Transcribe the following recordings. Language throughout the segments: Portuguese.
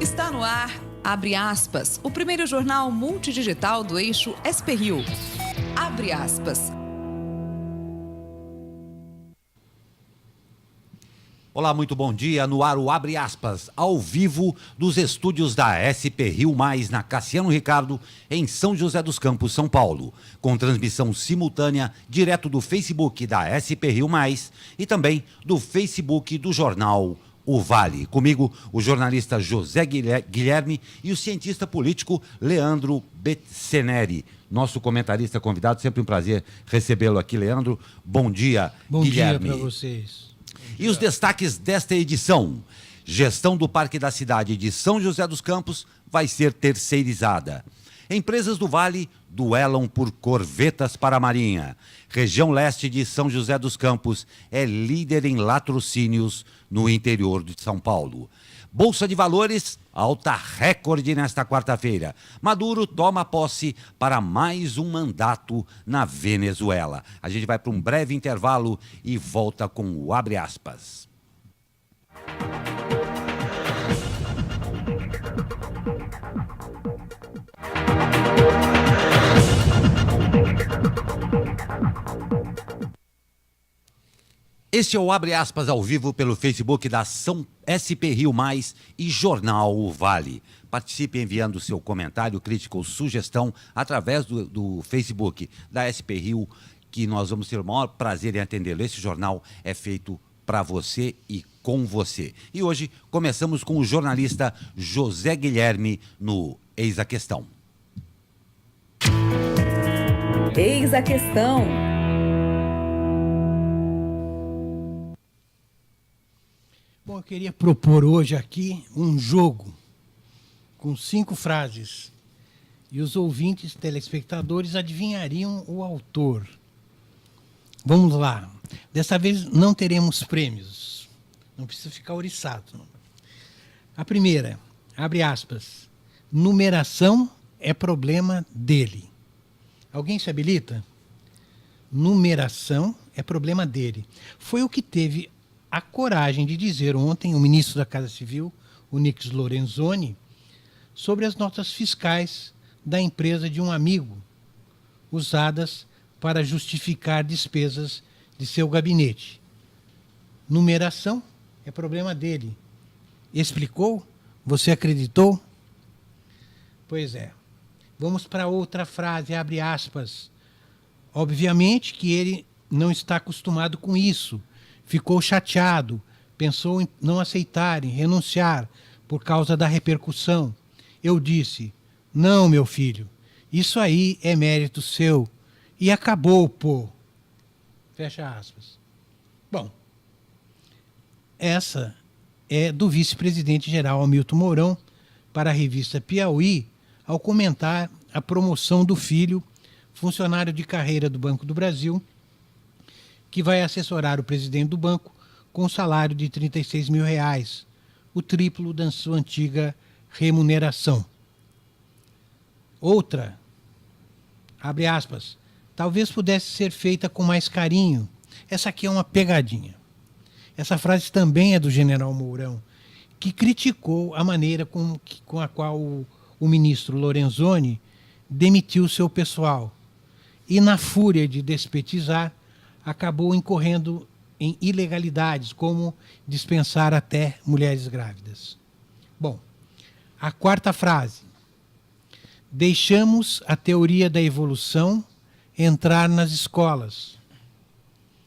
Está no ar, abre aspas, o primeiro jornal multidigital do eixo SP-Rio. Abre aspas. Olá, muito bom dia. No ar o Abre Aspas, ao vivo dos estúdios da SP-Rio+, na Cassiano Ricardo, em São José dos Campos, São Paulo. Com transmissão simultânea, direto do Facebook da SP-Rio+, e também do Facebook do jornal O Vale. Comigo, o jornalista José Guilherme e o cientista político Leandro Betzeneri. Nosso comentarista convidado, sempre um prazer recebê-lo aqui, Leandro. Bom dia, Guilherme. Bom dia para vocês. E os destaques desta edição: gestão do Parque da Cidade de São José dos Campos vai ser terceirizada. Empresas do Vale duelam por corvetas para a Marinha. Região leste de São José dos Campos é líder em latrocínios no interior de São Paulo. Bolsa de Valores, alta recorde nesta quarta-feira. Maduro toma posse para mais um mandato na Venezuela. A gente vai para um breve intervalo e volta com o Abre Aspas. Este é o Abre Aspas ao vivo pelo Facebook da SP-Rio+, e Jornal O Vale. Participe enviando seu comentário, crítica ou sugestão através do Facebook da SP-Rio, que nós vamos ter o maior prazer em atendê-lo. Esse jornal é feito para você e com você. E hoje começamos com o jornalista José Guilherme no Eis a Questão. Eis a Questão. Bom, eu queria propor hoje aqui um jogo com 5 frases e os ouvintes, telespectadores, adivinhariam o autor. Vamos lá. Dessa vez não teremos prêmios. Não precisa ficar ouriçado. Não. A primeira, abre aspas, numeração é problema dele. Alguém se habilita? Numeração é problema dele. Foi o que teve a coragem de dizer ontem o ministro da Casa Civil, o Onyx Lorenzoni, sobre as notas fiscais da empresa de um amigo, usadas para justificar despesas de seu gabinete. Numeração é problema dele. Explicou? Você acreditou? Pois é. Vamos para outra frase, abre aspas. Obviamente que ele não está acostumado com isso. Ficou chateado, pensou em não aceitar, em renunciar, por causa da repercussão. Eu disse, não, meu filho, isso aí é mérito seu. E acabou, pô. Fecha aspas. Bom, essa é do vice-presidente-geral Hamilton Mourão para a revista Piauí, ao comentar a promoção do filho, funcionário de carreira do Banco do Brasil, que vai assessorar o presidente do banco com um salário de R$36 mil, o triplo da sua antiga remuneração. Outra, abre aspas, talvez pudesse ser feita com mais carinho. Essa aqui é uma pegadinha. Essa frase também é do general Mourão, que criticou a maneira com a qual o ministro Lorenzoni demitiu seu pessoal. E na fúria de despetizar, acabou incorrendo em ilegalidades, como dispensar até mulheres grávidas. Bom, a quarta frase. Deixamos a teoria da evolução entrar nas escolas.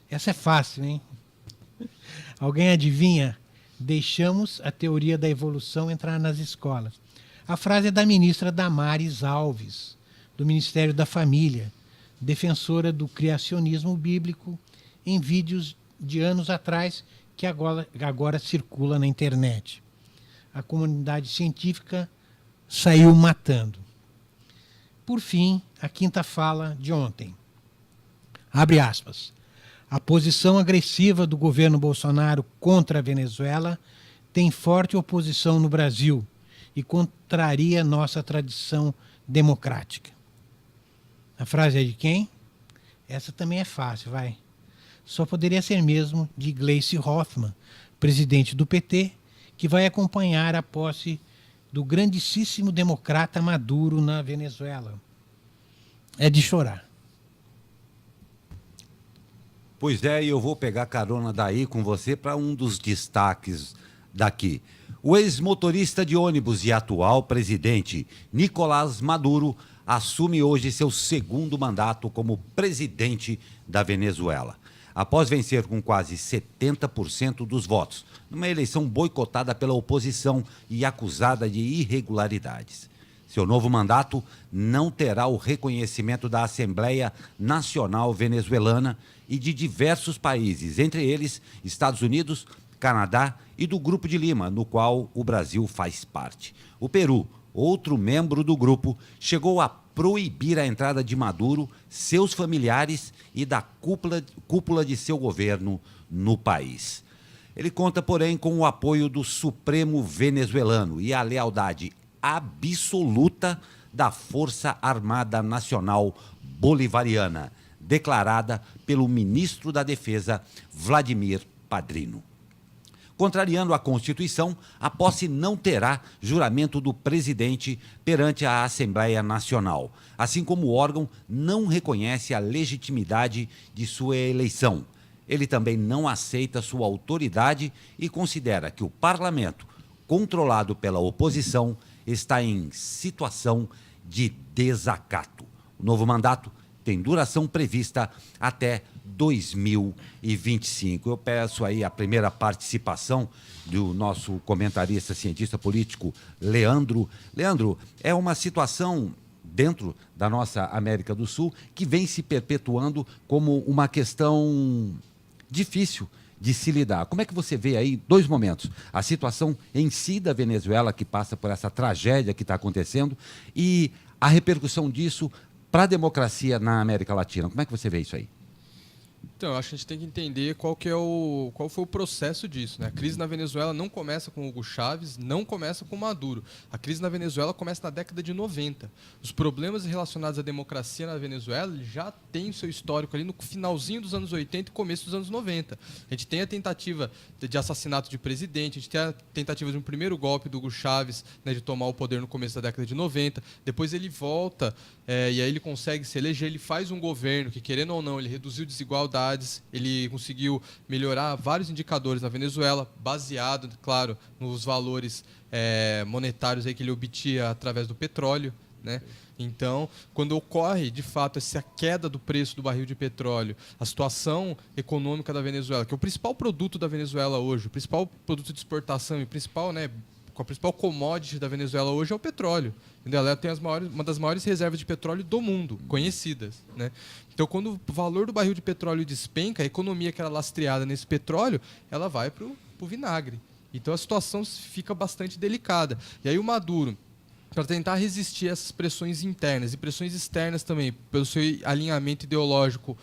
Essa é fácil, hein? Alguém adivinha? Deixamos a teoria da evolução entrar nas escolas. A frase é da ministra Damares Alves, do Ministério da Família, defensora do criacionismo bíblico, em vídeos de anos atrás que agora circula na internet. A comunidade científica saiu matando. Por fim, a quinta fala de ontem. Abre aspas. A posição agressiva do governo Bolsonaro contra a Venezuela tem forte oposição no Brasil e contraria nossa tradição democrática. A frase é de quem? Essa também é fácil, vai. Só poderia ser mesmo de Gleisi Hoffmann, presidente do PT, que vai acompanhar a posse do grandíssimo democrata Maduro na Venezuela. É de chorar. Pois é, e eu vou pegar carona daí com você para um dos destaques daqui. O ex-motorista de ônibus e atual presidente Nicolás Maduro assume hoje seu segundo mandato como presidente da Venezuela, após vencer com quase 70% dos votos, numa eleição boicotada pela oposição e acusada de irregularidades. Seu novo mandato não terá o reconhecimento da Assembleia Nacional Venezuelana e de diversos países, entre eles Estados Unidos, Canadá e do Grupo de Lima, no qual o Brasil faz parte. O Peru, outro membro do grupo, chegou a proibir a entrada de Maduro, seus familiares e da cúpula de seu governo no país. Ele conta, porém, com o apoio do Supremo venezuelano e a lealdade absoluta da Força Armada Nacional Bolivariana, declarada pelo ministro da Defesa, Vladimir Padrino. Contrariando a Constituição, a posse não terá juramento do presidente perante a Assembleia Nacional, assim como o órgão não reconhece a legitimidade de sua eleição. Ele também não aceita sua autoridade e considera que o parlamento, controlado pela oposição, está em situação de desacato. O novo mandato tem duração prevista até 2025. Eu peço aí a primeira participação do nosso comentarista, cientista político, Leandro. Leandro, é uma situação dentro da nossa América do Sul que vem se perpetuando como uma questão difícil de se lidar. Como é que você vê aí dois momentos? A situação em si da Venezuela, que passa por essa tragédia que está acontecendo, e a repercussão disso para a democracia na América Latina. Como é que você vê isso aí? Então, eu acho que a gente tem que entender qual foi o processo disso, né? A crise na Venezuela não começa com Hugo Chávez, não começa com Maduro. A crise na Venezuela começa na década de 90. Os problemas relacionados à democracia na Venezuela já têm seu histórico ali no finalzinho dos anos 80 e começo dos anos 90. A gente tem a tentativa de assassinato de presidente, a gente tem a tentativa de um primeiro golpe do Hugo Chávez, né, de tomar o poder no começo da década de 90. Depois ele volta e aí ele consegue se eleger, ele faz um governo que, querendo ou não, ele reduziu desigualdades, ele conseguiu melhorar vários indicadores na Venezuela, baseado, claro, nos valores monetários aí que ele obtinha através do petróleo, né? Então, quando ocorre, de fato, essa queda do preço do barril de petróleo, a situação econômica da Venezuela, que é o principal produto da Venezuela hoje, o principal produto de exportação e principal, né, a principal commodity da Venezuela hoje é o petróleo. Entendeu? Ela tem uma das maiores reservas de petróleo do mundo, conhecidas, né? Então, quando o valor do barril de petróleo despenca, a economia que era lastreada nesse petróleo, ela vai para o vinagre. Então, a situação fica bastante delicada. E aí o Maduro, para tentar resistir a essas pressões internas e pressões externas também, pelo seu alinhamento ideológico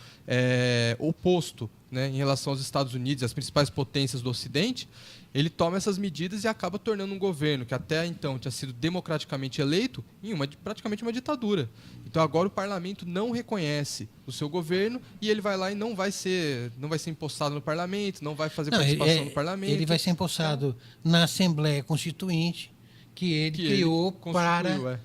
oposto, né, em relação aos Estados Unidos e às principais potências do Ocidente, ele toma essas medidas e acaba tornando um governo que até então tinha sido democraticamente eleito em praticamente uma ditadura. Então agora o parlamento não reconhece o seu governo e ele vai lá e não vai ser empossado no parlamento, não vai fazer participação no parlamento. Ele vai ser empossado na Assembleia Constituinte que ele criou para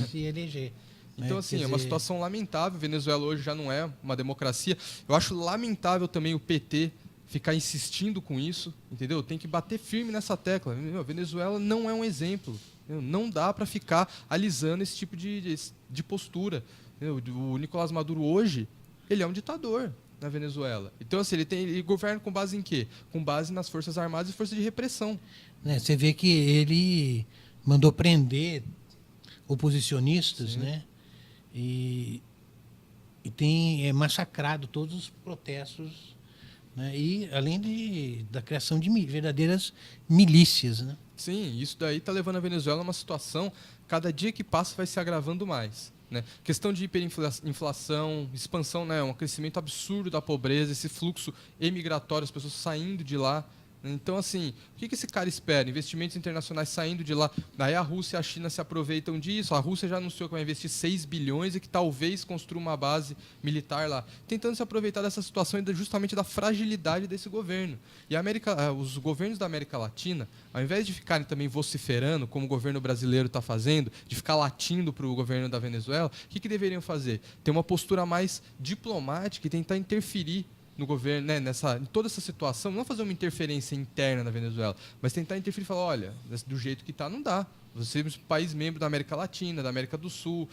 se eleger. Então, assim, é uma situação lamentável. A Venezuela hoje já não é uma democracia. Eu acho lamentável também o PT ficar insistindo com isso, entendeu? Tem que bater firme nessa tecla. A Venezuela não é um exemplo. Entendeu? Não dá para ficar alisando esse tipo de postura. Entendeu? O Nicolás Maduro hoje, ele é um ditador na Venezuela. Então, assim, ele governa com base em quê? Com base nas Forças Armadas e forças de repressão. Você vê que ele mandou prender oposicionistas, né? E tem massacrado todos os protestos, né? E além da criação de verdadeiras milícias, né? Sim, isso daí está levando a Venezuela a uma situação, cada dia que passa vai se agravando mais, né? Questão de hiperinflação, expansão, né? Um crescimento absurdo da pobreza, esse fluxo emigratório, as pessoas saindo de lá, Então, assim, o que esse cara espera? Investimentos internacionais saindo de lá. Daí a Rússia e a China se aproveitam disso. A Rússia já anunciou que vai investir 6 bilhões e que talvez construa uma base militar lá. Tentando se aproveitar dessa situação e justamente da fragilidade desse governo. E os governos da América Latina, ao invés de ficarem também vociferando, como o governo brasileiro está fazendo, de ficar latindo para o governo da Venezuela, o que deveriam fazer? Ter uma postura mais diplomática e tentar interferir no governo, né, em toda essa situação, não fazer uma interferência interna na Venezuela, mas tentar interferir e falar, olha, do jeito que está, não dá. Você é um país membro da América Latina, da América do Sul,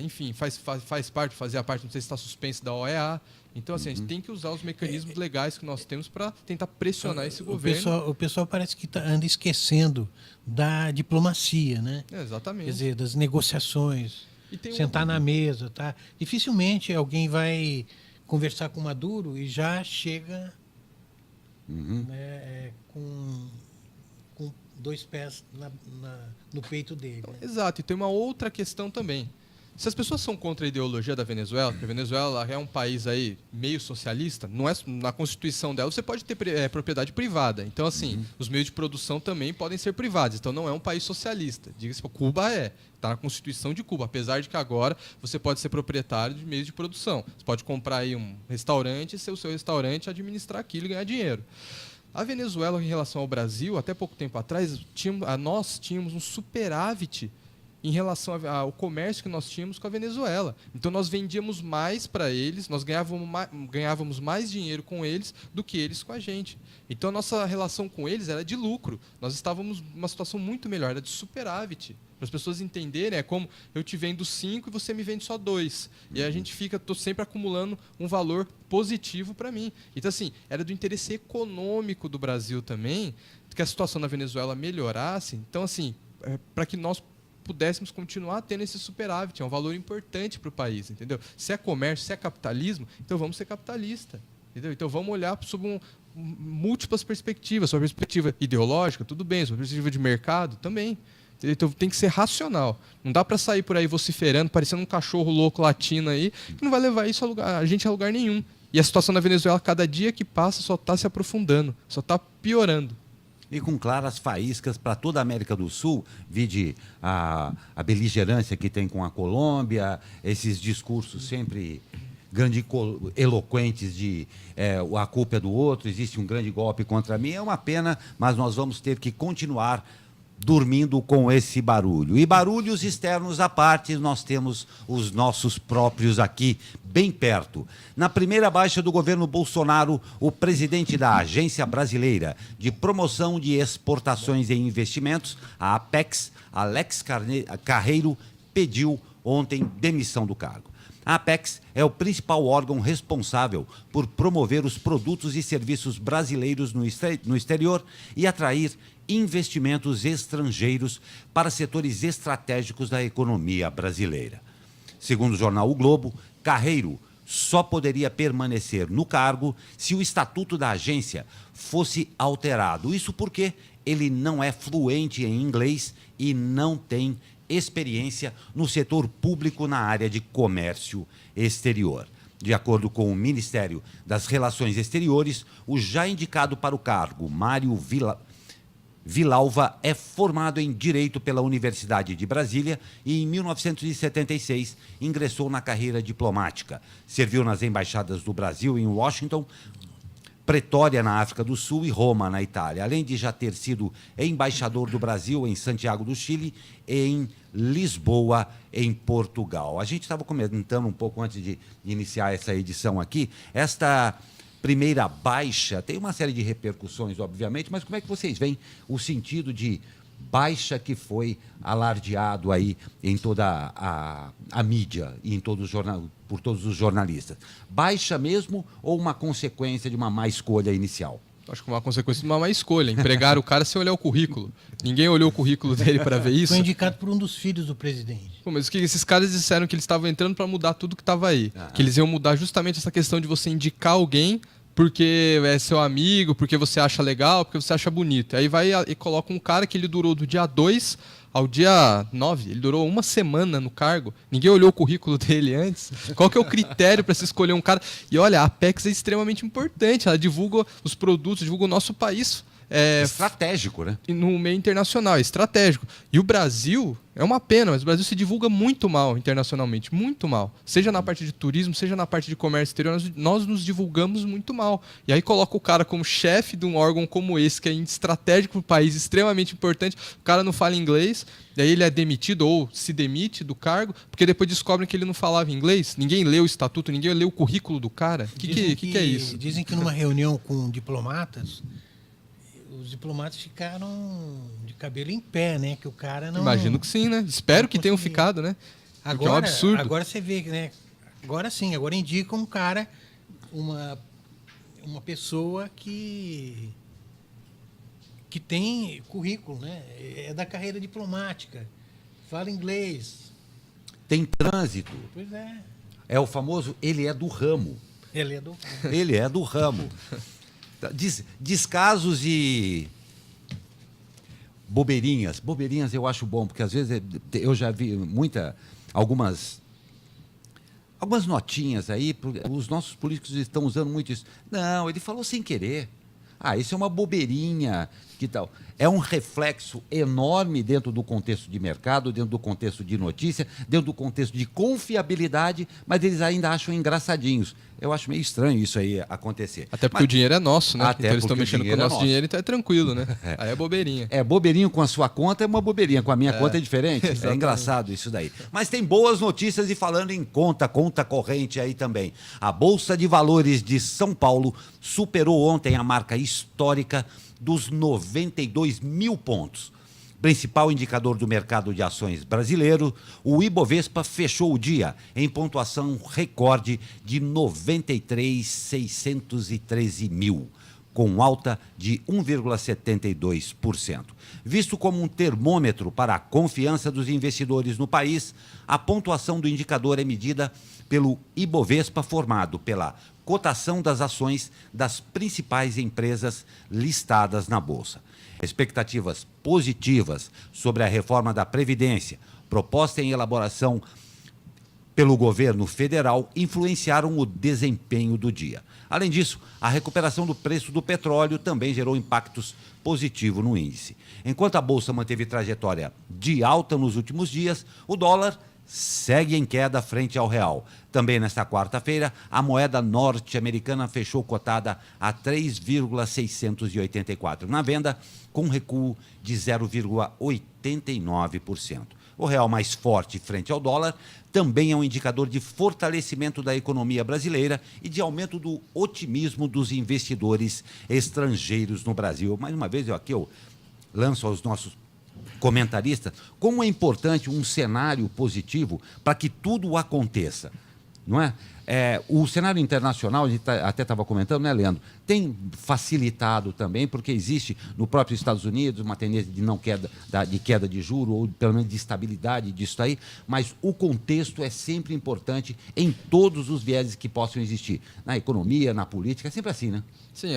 enfim, fazia parte, não sei se está suspenso da OEA. Então, assim, a gente tem que usar os mecanismos legais que nós temos para tentar pressionar esse governo. O pessoal parece que anda esquecendo da diplomacia, né? Exatamente. Quer dizer, das negociações, sentar na mesa, tá? Dificilmente alguém vai conversar com o Maduro e já chega né, com 2 pés no peito dele. Né? Exato. E tem uma outra questão também. Se as pessoas são contra a ideologia da Venezuela, porque a Venezuela é um país aí meio socialista, não é na Constituição dela você pode ter propriedade privada. Então, assim, os meios de produção também podem ser privados. Então, não é um país socialista. Diga-se, Cuba está na Constituição de Cuba, apesar de que agora você pode ser proprietário de meios de produção. Você pode comprar aí um restaurante e ser o seu restaurante, administrar aquilo e ganhar dinheiro. A Venezuela, em relação ao Brasil, até pouco tempo atrás, nós tínhamos um superávit em relação ao comércio que nós tínhamos com a Venezuela. Então, nós vendíamos mais para eles, nós ganhávamos mais dinheiro com eles do que eles com a gente. Então, a nossa relação com eles era de lucro. Nós estávamos numa situação muito melhor, era de superávit. Para as pessoas entenderem, é como eu te vendo 5 e você me vende só 2. E aí a gente tô sempre acumulando um valor positivo para mim. Então, assim, era do interesse econômico do Brasil também que a situação na Venezuela melhorasse. Então, assim, para que nós pudéssemos continuar tendo esse superávit. É um valor importante para o país, entendeu? Se é comércio, se é capitalismo, então vamos ser capitalista, entendeu? Então vamos olhar sob múltiplas perspectivas. Sobre a perspectiva ideológica, tudo bem. Sobre a perspectiva de mercado, também. Então tem que ser racional. Não dá para sair por aí vociferando, parecendo um cachorro louco latino aí, que não vai levar isso a gente a lugar nenhum. E a situação na Venezuela, cada dia que passa, só está se aprofundando, só está piorando. E com claras faíscas para toda a América do Sul, vide a beligerância que tem com a Colômbia, esses discursos sempre grandiloquentes de a culpa é do outro, existe um grande golpe contra mim. É uma pena, mas nós vamos ter que continuar dormindo com esse barulho. E barulhos externos à parte, nós temos os nossos próprios aqui, bem perto. Na primeira baixa do governo Bolsonaro, o presidente da Agência Brasileira de Promoção de Exportações e Investimentos, a Apex, Alex Carreiro, pediu ontem demissão do cargo. A Apex é o principal órgão responsável por promover os produtos e serviços brasileiros no exterior e atrair investimentos estrangeiros para setores estratégicos da economia brasileira. Segundo o jornal O Globo, Carreiro só poderia permanecer no cargo se o estatuto da agência fosse alterado. Isso porque ele não é fluente em inglês e não tem experiência no setor público na área de comércio exterior. De acordo com o Ministério das Relações Exteriores, o já indicado para o cargo, Mário Vilalva, é formado em Direito pela Universidade de Brasília e, em 1976, ingressou na carreira diplomática. Serviu nas embaixadas do Brasil em Washington, Pretória, na África do Sul, e Roma, na Itália, além de já ter sido embaixador do Brasil em Santiago do Chile e em Lisboa, em Portugal. A gente estava comentando um pouco antes de iniciar essa edição aqui, esta primeira baixa tem uma série de repercussões, obviamente, mas como é que vocês veem o sentido de baixa que foi alardeado aí em toda a mídia e por todos os jornalistas? Baixa mesmo ou uma consequência de uma má escolha inicial? Acho que uma consequência de uma má escolha. Empregaram o cara sem olhar o currículo. Ninguém olhou o currículo dele para ver isso. Foi indicado por um dos filhos do presidente. Pô, mas o que esses caras disseram que eles estavam entrando para mudar tudo que estava aí. Que eles iam mudar justamente essa questão de você indicar alguém porque é seu amigo, porque você acha legal, porque você acha bonito. Aí vai e coloca um cara que ele durou do dia 2 ao dia 9, ele durou uma semana no cargo, ninguém olhou o currículo dele antes. Qual que é o critério para se escolher um cara? E olha, a Apex é extremamente importante, ela divulga os produtos, divulga o nosso país. Estratégico, né? No meio internacional, é estratégico. E o Brasil, é uma pena, mas o Brasil se divulga muito mal internacionalmente, muito mal. Seja na parte de turismo, seja na parte de comércio exterior, nós nos divulgamos muito mal. E aí coloca o cara como chefe de um órgão como esse, que é estratégico para o país, extremamente importante, o cara não fala inglês, daí ele é demitido ou se demite do cargo, porque depois descobrem que ele não falava inglês, ninguém leu o estatuto, ninguém leu o currículo do cara. O que é isso? Dizem que numa reunião com diplomatas, os diplomatas ficaram de cabelo em pé, né? Que o cara não... Imagino que sim, né? Espero que tenham ficado, né? Porque é um absurdo. Agora você vê, né? Agora sim, agora indica um cara, uma pessoa que tem currículo, né? É da carreira diplomática, fala inglês. Tem trânsito. Pois é. É o famoso, ele é do ramo. Ele é do ramo. Ele é do ramo. Descasos e bobeirinhas. Bobeirinhas eu acho bom, porque às vezes eu já vi algumas notinhas aí, os nossos políticos estão usando muito isso. Não, ele falou sem querer. Isso é uma bobeirinha, que tal? É um reflexo enorme dentro do contexto de mercado, dentro do contexto de notícia, dentro do contexto de confiabilidade, mas eles ainda acham engraçadinhos. Eu acho meio estranho isso aí acontecer. Até porque o dinheiro é nosso, né? Até então eles estão mexendo com o nosso dinheiro, então é tranquilo, né? Aí é bobeirinha. É, bobeirinho com a sua conta é uma bobeirinha, com a minha conta é diferente. É engraçado isso daí. Mas tem boas notícias e falando em conta corrente aí também. A Bolsa de Valores de São Paulo superou ontem a marca histórica dos 92 mil pontos. Principal indicador do mercado de ações brasileiro, o Ibovespa fechou o dia em pontuação recorde de 93.613 mil, com alta de 1,72%. Visto como um termômetro para a confiança dos investidores no país, a pontuação do indicador é medida pelo Ibovespa, formado pela cotação das ações das principais empresas listadas na Bolsa. Expectativas positivas sobre a reforma da Previdência, proposta em elaboração pelo governo federal, influenciaram o desempenho do dia. Além disso, a recuperação do preço do petróleo também gerou impactos positivos no índice. Enquanto a Bolsa manteve trajetória de alta nos últimos dias, o dólar segue em queda frente ao real. Também nesta quarta-feira, a moeda norte-americana fechou cotada a 3,684 na venda, com recuo de 0,89%. O real mais forte frente ao dólar também é um indicador de fortalecimento da economia brasileira e de aumento do otimismo dos investidores estrangeiros no Brasil. Mais uma vez, eu lanço aos nossos comentaristas como é importante um cenário positivo para que tudo aconteça, não é? O cenário internacional, a gente até estava comentando, né, Leandro, tem facilitado também, porque existe no próprio Estados Unidos uma tendência de queda de juro, ou pelo menos de estabilidade disso aí, mas o contexto é sempre importante em todos os vieses que possam existir, na economia, na política, é sempre assim, né? Sim,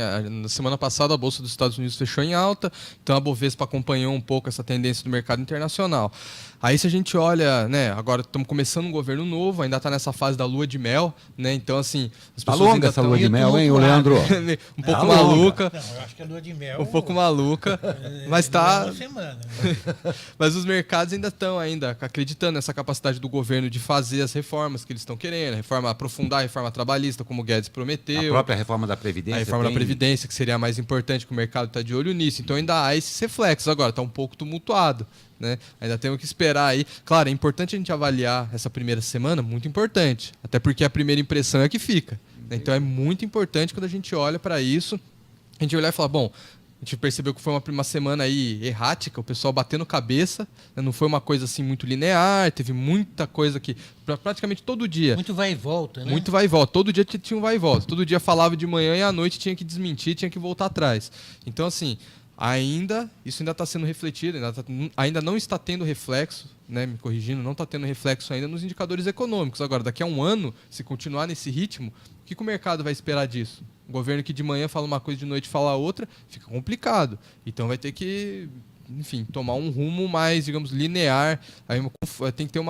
na semana passada a Bolsa dos Estados Unidos fechou em alta, então a Bovespa acompanhou um pouco essa tendência do mercado internacional. Aí se a gente olha, né, agora estamos começando um governo novo, ainda está nessa fase da lua de mel, né, então assim... As pessoas longa essa lua de mel, hein, Leandro? Um pouco maluca. Não, eu acho que a lua de mel... Um pouco maluca, mas tá... Uma semana. Mas os mercados ainda estão acreditando nessa capacidade do governo de fazer as reformas que eles estão querendo, aprofundar a reforma trabalhista, como o Guedes prometeu. A própria reforma da Previdência. A reforma da Previdência, que seria a mais importante, que o mercado está de olho nisso. Então ainda há esses reflexos. Agora, está um pouco tumultuado, né? Ainda temos que esperar aí. Claro, é importante a gente avaliar essa primeira semana, muito importante. Até porque a primeira impressão é que fica. Né? Então é muito importante quando a gente olha para isso, a gente olhar e falar, bom, a gente percebeu que foi uma semana aí errática, o pessoal batendo cabeça, né? Não foi uma coisa assim muito linear, teve muita coisa que praticamente todo dia. Muito vai e volta, né? Muito vai e volta. Todo dia tinha um vai e volta. Todo dia falava de manhã e à noite tinha que desmentir, tinha que voltar atrás. Então, assim, isso ainda está sendo refletido, ainda não está tendo reflexo, né? Me corrigindo, não está tendo reflexo ainda nos indicadores econômicos. Agora, daqui a um ano, se continuar nesse ritmo, o que o mercado vai esperar disso? Um governo que de manhã fala uma coisa, de noite fala outra, fica complicado. Então vai ter que, enfim, tomar um rumo mais, digamos, linear. Aí tem que ter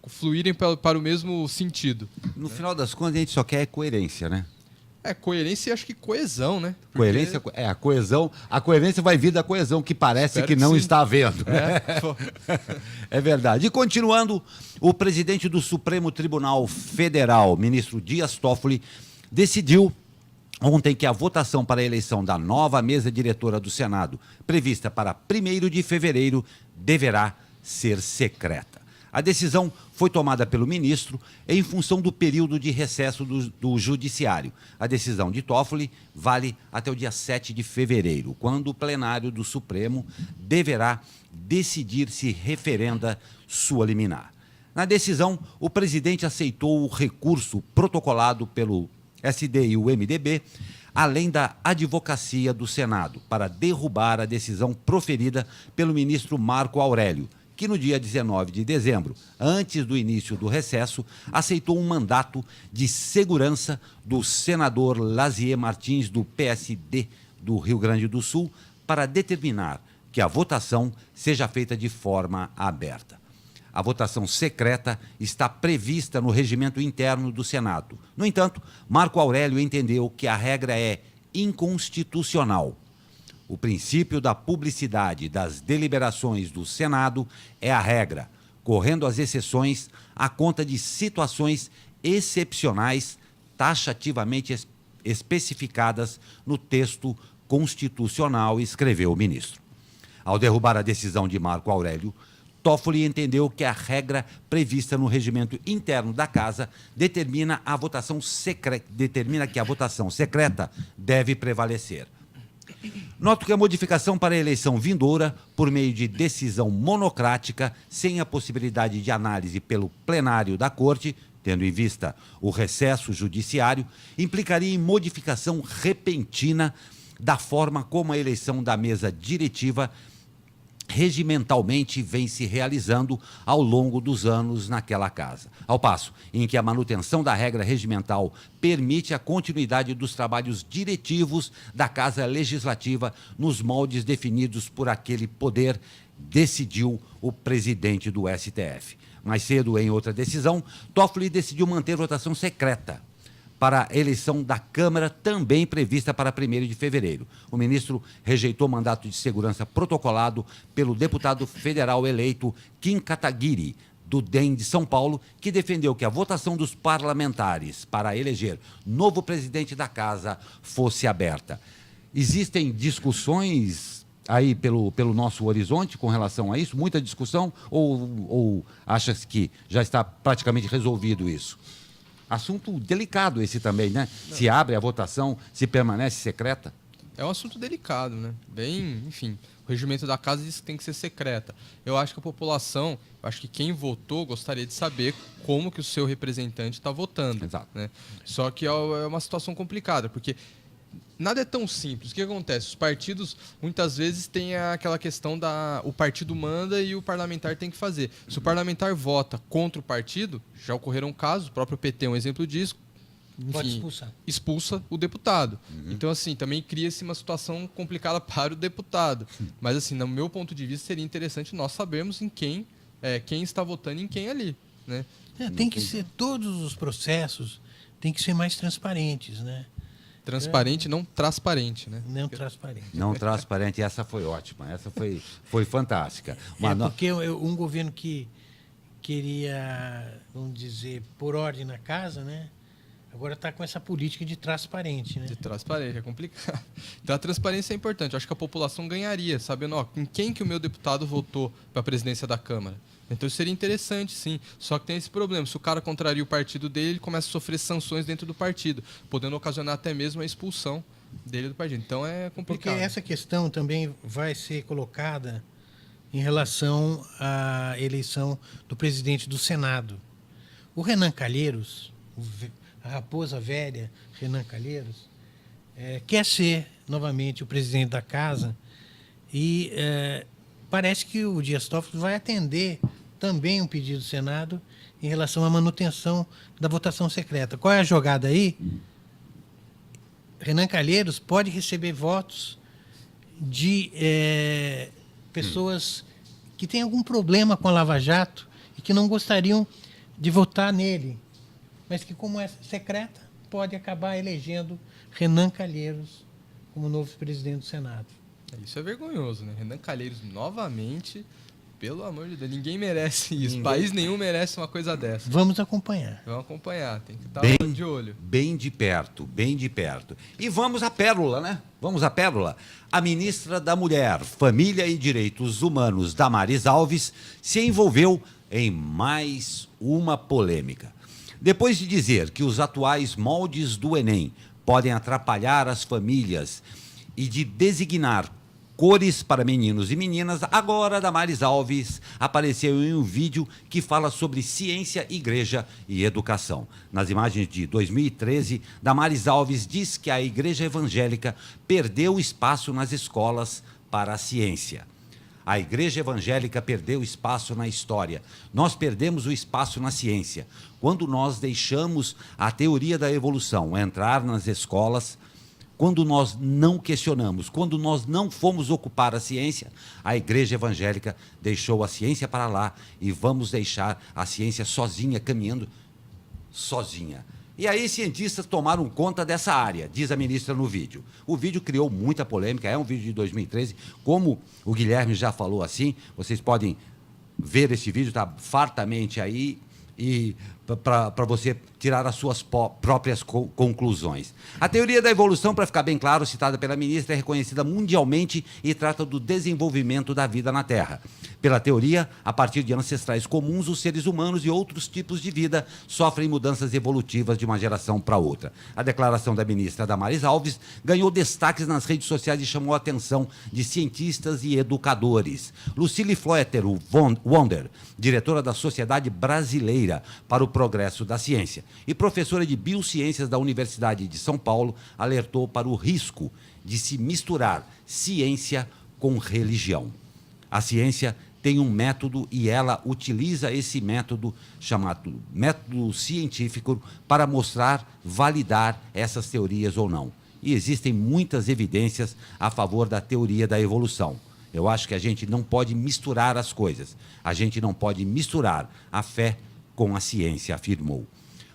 fluírem para o mesmo sentido. No final das contas, a gente só quer coerência, né? Coerência e acho que coesão, né? Porque... Coerência, a coesão. A coerência vai vir da coesão, que parece Espero que que não sim. está havendo. É verdade. E continuando, o presidente do Supremo Tribunal Federal, ministro Dias Toffoli, decidiu ontem que a votação para a eleição da nova mesa diretora do Senado, prevista para 1º de fevereiro, deverá ser secreta. A decisão foi tomada pelo ministro em função do período de recesso do Judiciário. A decisão de Toffoli vale até o dia 7 de fevereiro, quando o plenário do Supremo deverá decidir se referenda sua liminar. Na decisão, o presidente aceitou o recurso protocolado pelo SD e o MDB, além da advocacia do Senado, para derrubar a decisão proferida pelo ministro Marco Aurélio, que no dia 19 de dezembro, antes do início do recesso, aceitou um mandato de segurança do senador Lazier Martins, do PSD do Rio Grande do Sul, para determinar que a votação seja feita de forma aberta. A votação secreta está prevista no regimento interno do Senado. No entanto, Marco Aurélio entendeu que a regra é inconstitucional. O princípio da publicidade das deliberações do Senado é a regra, correndo as exceções à conta de situações excepcionais taxativamente especificadas no texto constitucional, escreveu o ministro. Ao derrubar a decisão de Marco Aurélio, Toffoli entendeu que a regra prevista no regimento interno da Casa determina que a votação secreta deve prevalecer. Noto que a modificação para a eleição vindoura, por meio de decisão monocrática, sem a possibilidade de análise pelo plenário da Corte, tendo em vista o recesso judiciário, implicaria em modificação repentina da forma como a eleição da mesa diretiva regimentalmente vem se realizando ao longo dos anos naquela casa. Ao passo em que a manutenção da regra regimental permite a continuidade dos trabalhos diretivos da Casa Legislativa nos moldes definidos por aquele poder, decidiu o presidente do STF. Mais cedo, em outra decisão, Toffoli decidiu manter votação secreta para a eleição da Câmara, também prevista para 1º de fevereiro. O ministro rejeitou o mandato de segurança protocolado pelo deputado federal eleito Kim Kataguiri, do DEM de São Paulo, que defendeu que a votação dos parlamentares para eleger novo presidente da Casa fosse aberta. Existem discussões aí pelo nosso horizonte com relação a isso? Muita discussão? Ou achas que já está praticamente resolvido isso? Assunto delicado esse também, né? Não. Se abre a votação, se permanece secreta. É um assunto delicado, né? Bem, enfim, o regimento da Casa diz que tem que ser secreta. Eu acho que a população, acho que quem votou gostaria de saber como que o seu representante está votando. Exato. Né? Só que é uma situação complicada, porque nada é tão simples. O que acontece? Os partidos, muitas vezes, têm aquela questão o partido manda e o parlamentar tem que fazer. Se o parlamentar vota contra o partido, já ocorreram casos, o próprio PT é um exemplo disso, enfim, expulsa o deputado. Então, assim, também cria-se uma situação complicada para o deputado. Mas, assim, no meu ponto de vista, seria interessante nós sabermos em quem está votando em quem ali. Né? Tem que ser, todos os processos têm que ser mais transparentes, né? Transparente, não transparente, né? Não transparente. Não transparente, essa foi ótima, essa foi fantástica. Porque um governo que queria, vamos dizer, por ordem na casa, né? Agora está com essa política de transparente, né? De transparente, é complicado. Então a transparência é importante. Eu acho que a população ganharia, sabendo em quem que o meu deputado votou para a presidência da Câmara. Então isso seria interessante, sim. Só que tem esse problema. Se o cara contraria o partido dele, ele começa a sofrer sanções dentro do partido, podendo ocasionar até mesmo a expulsão dele do partido. Então é complicado. Porque essa questão também vai ser colocada em relação à eleição do presidente do Senado. O Renan Calheiros, a raposa velha Renan Calheiros, quer ser novamente o presidente da casa e parece que o Dias Toffoli vai atender também um pedido do Senado em relação à manutenção da votação secreta. Qual é a jogada aí? Renan Calheiros pode receber votos de pessoas que têm algum problema com a Lava Jato e que não gostariam de votar nele, mas que, como é secreta, pode acabar elegendo Renan Calheiros como novo presidente do Senado. Isso é vergonhoso, né? Renan Calheiros novamente, pelo amor de Deus, ninguém merece isso. País nenhum merece uma coisa dessa. Vamos acompanhar. Vamos acompanhar, tem que estar Bem de olho. Bem de perto, bem de perto. E vamos à pérola, né? Vamos à pérola. A ministra da Mulher, Família e Direitos Humanos, Damares Alves, se envolveu em mais uma polêmica. Depois de dizer que os atuais moldes do Enem podem atrapalhar as famílias e de designar cores para meninos e meninas, agora Damares Alves apareceu em um vídeo que fala sobre ciência, igreja e educação. Nas imagens de 2013, Damares Alves diz que a igreja evangélica perdeu espaço nas escolas para a ciência. A igreja evangélica perdeu espaço na história. Nós perdemos o espaço na ciência. Quando nós deixamos a teoria da evolução entrar nas escolas, quando nós não questionamos, quando nós não fomos ocupar a ciência, a igreja evangélica deixou a ciência para lá e vamos deixar a ciência sozinha, caminhando sozinha. E aí cientistas tomaram conta dessa área, diz a ministra no vídeo. O vídeo criou muita polêmica, é um vídeo de 2013, como o Guilherme já falou assim, vocês podem ver esse vídeo, está fartamente aí, e para você tirar as suas próprias conclusões. A teoria da evolução, para ficar bem claro, citada pela ministra, é reconhecida mundialmente e trata do desenvolvimento da vida na Terra. Pela teoria, a partir de ancestrais comuns, os seres humanos e outros tipos de vida sofrem mudanças evolutivas de uma geração para outra. A declaração da ministra Damares Alves ganhou destaques nas redes sociais e chamou a atenção de cientistas e educadores. Lucille Floeter-Wonder, diretora da Sociedade Brasileira para o Progresso da Ciência e professora de Biociências da Universidade de São Paulo, alertou para o risco de se misturar ciência com religião. A ciência tem um método e ela utiliza esse método chamado método científico para mostrar, validar essas teorias ou não. E existem muitas evidências a favor da teoria da evolução. Eu acho que a gente não pode misturar as coisas. A gente não pode misturar a fé com a ciência, afirmou.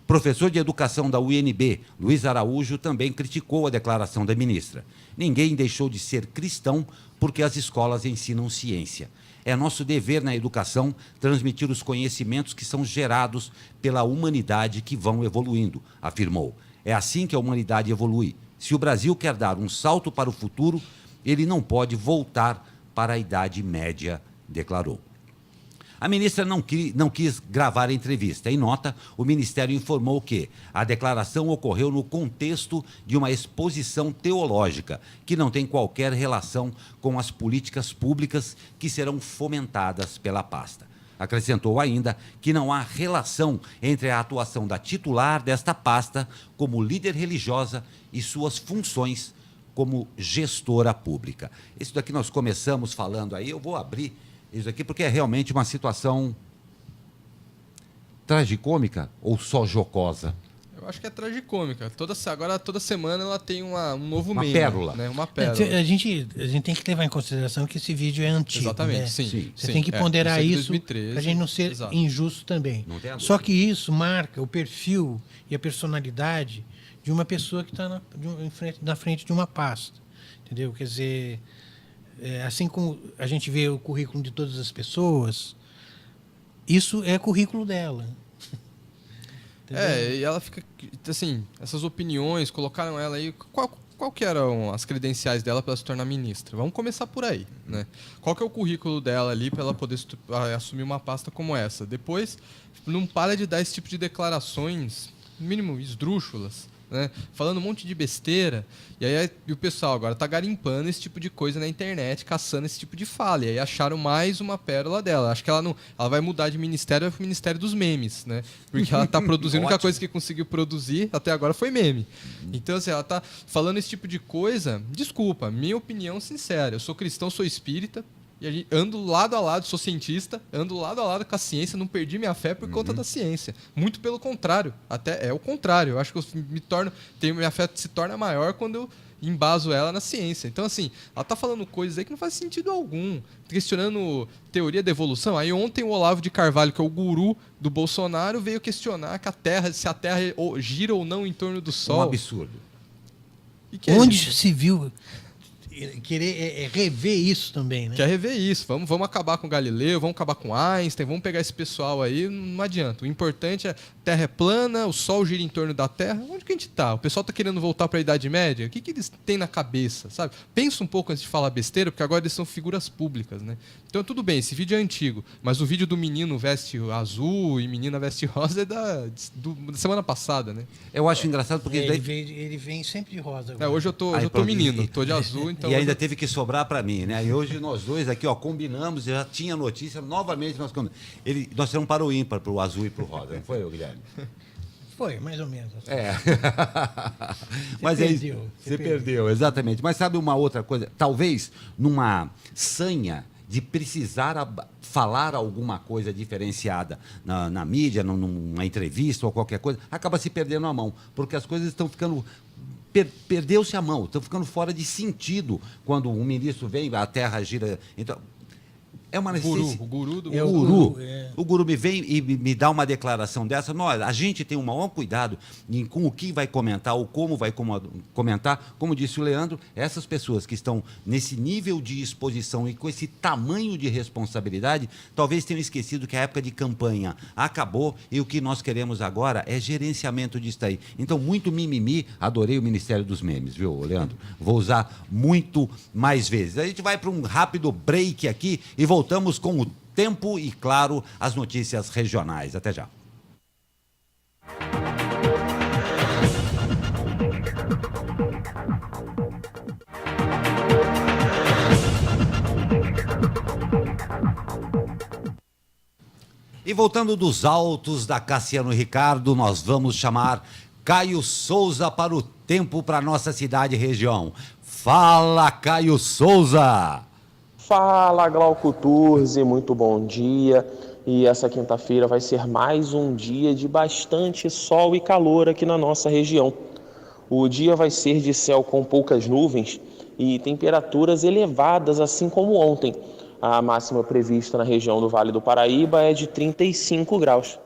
Professor de educação da UNB, Luiz Araújo, também criticou a declaração da ministra. Ninguém deixou de ser cristão porque as escolas ensinam ciência. É nosso dever na educação transmitir os conhecimentos que são gerados pela humanidade que vão evoluindo, afirmou. É assim que a humanidade evolui. Se o Brasil quer dar um salto para o futuro, ele não pode voltar para a Idade Média, declarou. A ministra não quis gravar a entrevista. Em nota, o Ministério informou que a declaração ocorreu no contexto de uma exposição teológica, que não tem qualquer relação com as políticas públicas que serão fomentadas pela pasta. Acrescentou ainda que não há relação entre a atuação da titular desta pasta como líder religiosa e suas funções como gestora pública. Isso daqui nós começamos falando aí, eu vou abrir isso aqui porque é realmente uma situação tragicômica ou só jocosa? Eu acho que é tragicômica. Agora, toda semana, ela tem um novo uma meme. Pérola. Né? Uma pérola. A gente tem que levar em consideração que esse vídeo é antigo. Exatamente, né? sim. Você tem que ponderar isso para a gente não ser exato. injusto também. Só que isso marca o perfil e a personalidade de uma pessoa que está na frente de uma pasta. Entendeu? Quer dizer, assim como a gente vê o currículo de todas as pessoas, isso é currículo dela. E ela fica, assim, essas opiniões, colocaram ela aí, qual que eram as credenciais dela para se tornar ministra? Vamos começar por aí, né? Qual que é o currículo dela ali para ela poder assumir uma pasta como essa? Depois, não para de dar esse tipo de declarações, no mínimo esdrúxulas, né? Falando um monte de besteira, e aí o pessoal agora está garimpando esse tipo de coisa na internet, caçando esse tipo de fala, e aí acharam mais uma pérola dela. Acho que ela vai mudar de ministério para o Ministério dos Memes, né? Porque ela está produzindo, a única coisa que conseguiu produzir até agora foi meme. Então, assim, ela está falando esse tipo de coisa, desculpa, minha opinião sincera, eu sou cristão, sou espírita, E aí, ando lado a lado, sou cientista, ando lado a lado com a ciência, não perdi minha fé por conta da ciência. Muito pelo contrário, até é o contrário. Eu acho que minha fé se torna maior quando eu embaso ela na ciência. Então, assim, ela tá falando coisas aí que não faz sentido algum. Questionando teoria da evolução. Aí ontem o Olavo de Carvalho, que é o guru do Bolsonaro, veio questionar que se a Terra gira ou não em torno do Sol. Um absurdo. Onde se viu querer rever isso também, né? Quer rever isso. Vamos acabar com Galileu, vamos acabar com Einstein, vamos pegar esse pessoal aí, não adianta. O importante é a Terra é plana, o Sol gira em torno da Terra. Onde que a gente tá? O pessoal tá querendo voltar para a Idade Média? O que eles têm na cabeça, sabe? Pensa um pouco antes de falar besteira, porque agora eles são figuras públicas, né? Então tudo bem, esse vídeo é antigo, mas o vídeo do menino veste azul e menina veste rosa é da semana passada, né? Eu acho engraçado porque... Ele vem sempre de rosa agora. Hoje eu tô menino, tô de azul, então... E ainda teve que sobrar para mim, né? E hoje nós dois aqui, ó, combinamos, já tinha notícia, novamente nós combinamos. Nós tiramos para o ímpar, para o azul e para o rosa, não foi, Guilherme? Foi, mais ou menos. Assim. Mas perdeu. Você perdeu, exatamente. Mas sabe uma outra coisa? Talvez numa sanha de precisar falar alguma coisa diferenciada na mídia, numa entrevista ou qualquer coisa, acaba se perdendo a mão, porque as coisas estão ficando... Perdeu-se a mão, estão ficando fora de sentido quando um ministro vem, a Terra gira... Então, é uma necessidade. O guru do O guru me vem e me dá uma declaração dessa. Nós, a gente tem um maior cuidado com o que vai comentar ou como vai comentar. Como disse o Leandro, essas pessoas que estão nesse nível de exposição e com esse tamanho de responsabilidade, talvez tenham esquecido que a época de campanha acabou e o que nós queremos agora é gerenciamento disso aí. Então, muito mimimi, adorei o Ministério dos Memes, viu, Leandro? Vou usar muito mais vezes. A gente vai para um rápido break aqui e voltamos com o tempo e, claro, as notícias regionais. Até já. E voltando dos altos da Cassiano Ricardo, nós vamos chamar Caio Souza para o tempo para nossa cidade e região. Fala, Caio Souza! Fala, Glauco Turzi, muito bom dia. E essa quinta-feira vai ser mais um dia de bastante sol e calor aqui na nossa região. O dia vai ser de céu com poucas nuvens e temperaturas elevadas, assim como ontem. A máxima prevista na região do Vale do Paraíba é de 35 graus.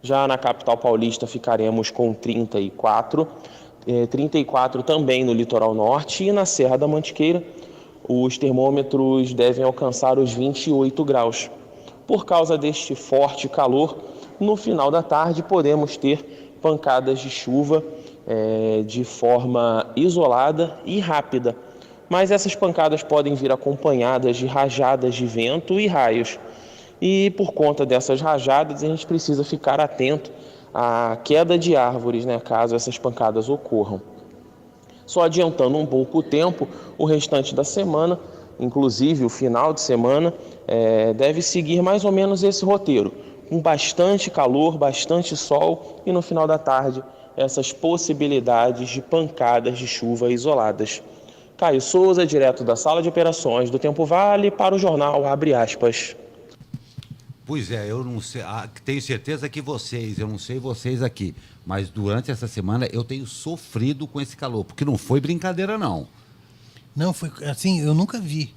Já na capital paulista ficaremos com 34, 34 também no litoral norte e na Serra da Mantiqueira. Os termômetros devem alcançar os 28 graus. Por causa deste forte calor, no final da tarde podemos ter pancadas de chuva de forma isolada e rápida. Mas essas pancadas podem vir acompanhadas de rajadas de vento e raios. E por conta dessas rajadas, a gente precisa ficar atento à queda de árvores, né, caso essas pancadas ocorram. Só adiantando um pouco o tempo, o restante da semana, inclusive o final de semana, deve seguir mais ou menos esse roteiro, com bastante calor, bastante sol e no final da tarde essas possibilidades de pancadas de chuva isoladas. Caio Souza, direto da Sala de Operações do Tempo Vale, para o jornal Abre Aspas. Pois é, eu não sei, tenho certeza que eu não sei vocês aqui, mas durante essa semana eu tenho sofrido com esse calor, porque não foi brincadeira, não. Não, foi assim, eu nunca vi.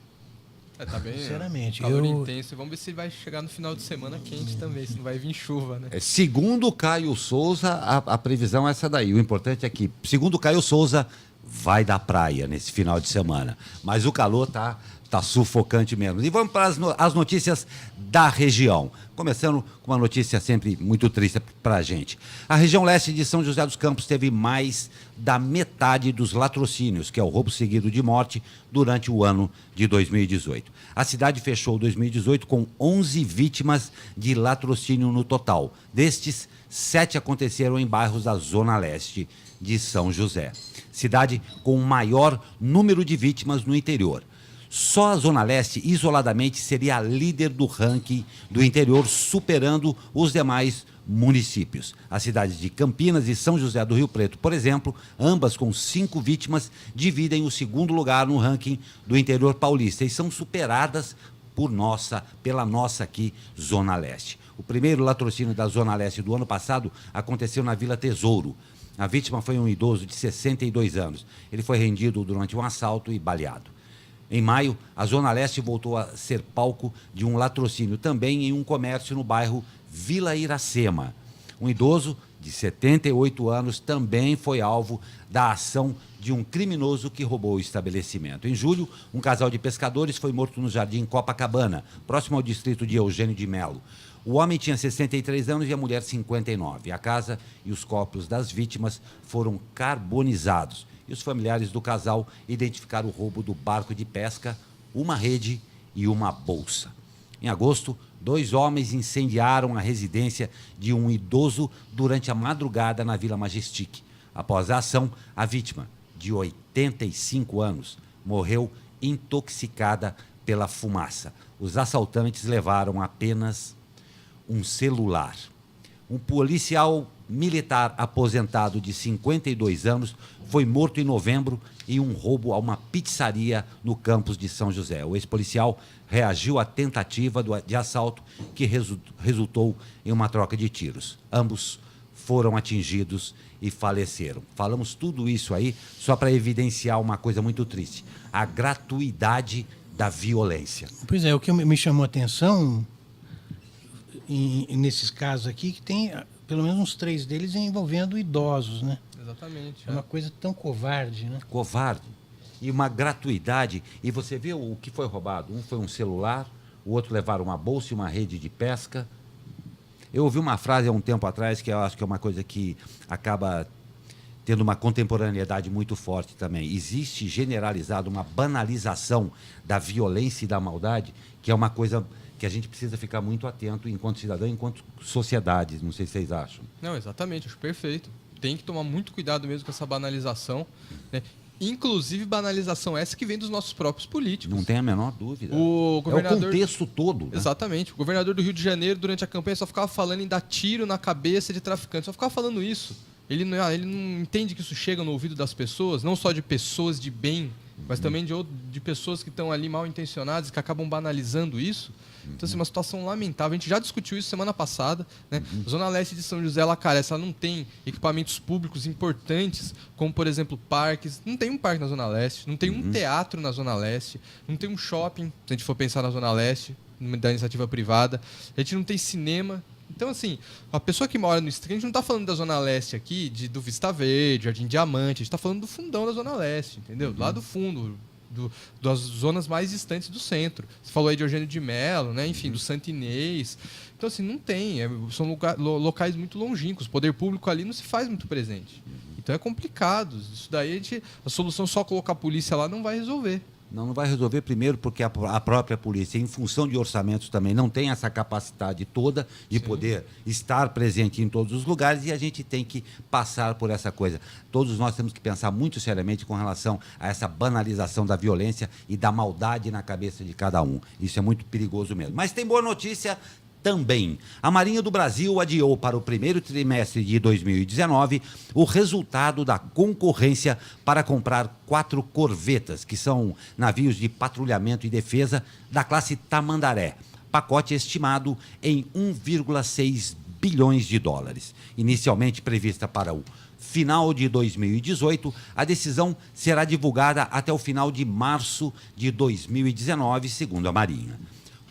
Tá bem, sinceramente. Calor intenso. Vamos ver se vai chegar no final de semana quente também, se não vai vir chuva, né? Segundo o Caio Souza, a previsão é essa daí. O importante é que, segundo o Caio Souza, vai dar praia nesse final de semana. Mas o calor tá sufocante mesmo. E vamos para as notícias da região. Começando com uma notícia sempre muito triste para a gente. A região leste de São José dos Campos teve mais da metade dos latrocínios, que é o roubo seguido de morte, durante o ano de 2018. A cidade fechou 2018 com 11 vítimas de latrocínio no total. Destes, 7 aconteceram em bairros da zona leste de São José. Cidade com o maior número de vítimas no interior. Só a Zona Leste, isoladamente, seria a líder do ranking do interior, superando os demais municípios. As cidades de Campinas e São José do Rio Preto, por exemplo, ambas com 5 vítimas, dividem o segundo lugar no ranking do interior paulista e são superadas pela nossa aqui, Zona Leste. O primeiro latrocínio da Zona Leste do ano passado aconteceu na Vila Tesouro. A vítima foi um idoso de 62 anos. Ele foi rendido durante um assalto e baleado. Em maio, a Zona Leste voltou a ser palco de um latrocínio, também em um comércio no bairro Vila Iracema. Um idoso de 78 anos também foi alvo da ação de um criminoso que roubou o estabelecimento. Em julho, um casal de pescadores foi morto no Jardim Copacabana, próximo ao distrito de Eugênio de Melo. O homem tinha 63 anos e a mulher 59. A casa e os corpos das vítimas foram carbonizados. E os familiares do casal identificaram o roubo do barco de pesca, uma rede e uma bolsa. Em agosto, 2 homens incendiaram a residência de um idoso durante a madrugada na Vila Majestic. Após a ação, a vítima, de 85 anos, morreu intoxicada pela fumaça. Os assaltantes levaram apenas um celular. Um policial militar aposentado de 52 anos foi morto em novembro em um roubo a uma pizzaria no campus de São José. O ex-policial reagiu à tentativa de assalto que resultou em uma troca de tiros. Ambos foram atingidos e faleceram. Falamos tudo isso aí só para evidenciar uma coisa muito triste: a gratuidade da violência. Pois é, o que me chamou a atenção nesses casos aqui, que tem pelo menos uns 3 deles envolvendo idosos, né? Exatamente. É uma coisa tão covarde, né? Covarde. E uma gratuidade. E você vê o que foi roubado. Um foi um celular, o outro levaram uma bolsa e uma rede de pesca. Eu ouvi uma frase há um tempo atrás que eu acho que é uma coisa que acaba tendo uma contemporaneidade muito forte também. Existe generalizado uma banalização da violência e da maldade, que é uma coisa que a gente precisa ficar muito atento enquanto cidadão, enquanto sociedade. Não sei se vocês acham. Não, exatamente, acho perfeito. Tem que tomar muito cuidado mesmo com essa banalização, né? Inclusive banalização essa que vem dos nossos próprios políticos. Não tem a menor dúvida. O governador... É o contexto todo. Né? Exatamente. O governador do Rio de Janeiro, durante a campanha, só ficava falando em dar tiro na cabeça de traficantes. Só ficava falando isso. Ele não entende que isso chega no ouvido das pessoas, não só de pessoas de bem, mas também de pessoas que estão ali mal intencionadas, que acabam banalizando isso. Então, assim, uma situação lamentável. A gente já discutiu isso semana passada, né? Zona Leste de São José, ela carece, ela não tem equipamentos públicos importantes, como, por exemplo, parques. Não tem um parque na Zona Leste, não tem um teatro na Zona Leste, não tem um shopping, se a gente for pensar na Zona Leste, da iniciativa privada. A gente não tem cinema. Então, assim, a pessoa que mora no extremo, a gente não está falando da Zona Leste aqui, do Vista Verde, Jardim Diamante, a gente está falando do fundão da Zona Leste, entendeu? Lá do fundo, das zonas mais distantes do centro. Você falou aí de Eugênio de Melo, né? Enfim, do Santo Inês. Então, assim, não tem. São locais muito longínquos. O poder público ali não se faz muito presente. Então é complicado. Isso daí, a solução só colocar a polícia lá não vai resolver. Não vai resolver, primeiro porque a própria polícia, em função de orçamentos também, não tem essa capacidade toda de poder estar presente em todos os lugares, e a gente tem que passar por essa coisa. Todos nós temos que pensar muito seriamente com relação a essa banalização da violência e da maldade na cabeça de cada um. Isso é muito perigoso mesmo. Mas tem boa notícia também. A Marinha do Brasil adiou para o primeiro trimestre de 2019 o resultado da concorrência para comprar 4 corvetas, que são navios de patrulhamento e defesa da classe Tamandaré, pacote estimado em 1,6 bilhões de dólares. Inicialmente prevista para o final de 2018, a decisão será divulgada até o final de março de 2019, segundo a Marinha.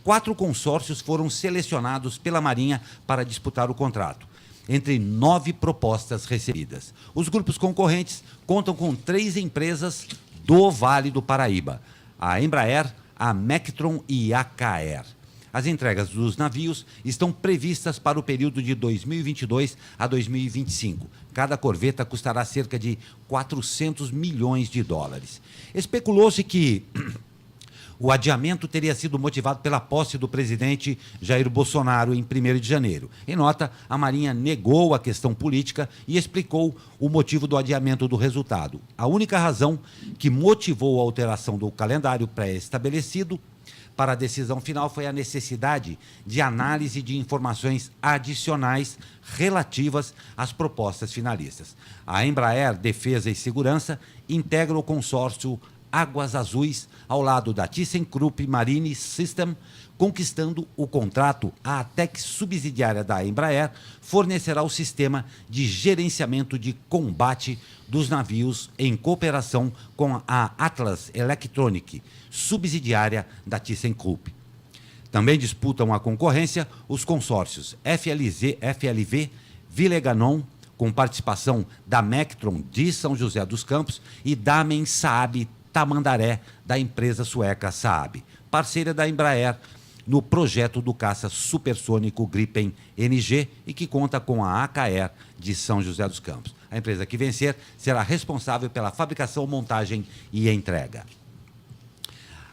4 consórcios foram selecionados pela Marinha para disputar o contrato, entre 9 propostas recebidas. Os grupos concorrentes contam com 3 empresas do Vale do Paraíba: a Embraer, a Mectron e a Caer. As entregas dos navios estão previstas para o período de 2022 a 2025. Cada corveta custará cerca de 400 milhões de dólares. Especulou-se que o adiamento teria sido motivado pela posse do presidente Jair Bolsonaro em 1º de janeiro. Em nota, a Marinha negou a questão política e explicou o motivo do adiamento do resultado. A única razão que motivou a alteração do calendário pré-estabelecido para a decisão final foi a necessidade de análise de informações adicionais relativas às propostas finalistas. A Embraer Defesa e Segurança integra o consórcio Águas Azuis, ao lado da ThyssenKrupp Marine System, conquistando o contrato. A ATEC, subsidiária da Embraer, fornecerá o sistema de gerenciamento de combate dos navios em cooperação com a Atlas Electronic, subsidiária da ThyssenKrupp. Também disputam a concorrência os consórcios FLV, Vileganon, com participação da Mectron de São José dos Campos, e Damen Saab Tamandaré, da empresa sueca Saab, parceira da Embraer no projeto do caça supersônico Gripen NG e que conta com a AKR de São José dos Campos. A empresa que vencer será responsável pela fabricação, montagem e entrega.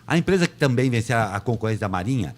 A empresa que também vencer a concorrência da Marinha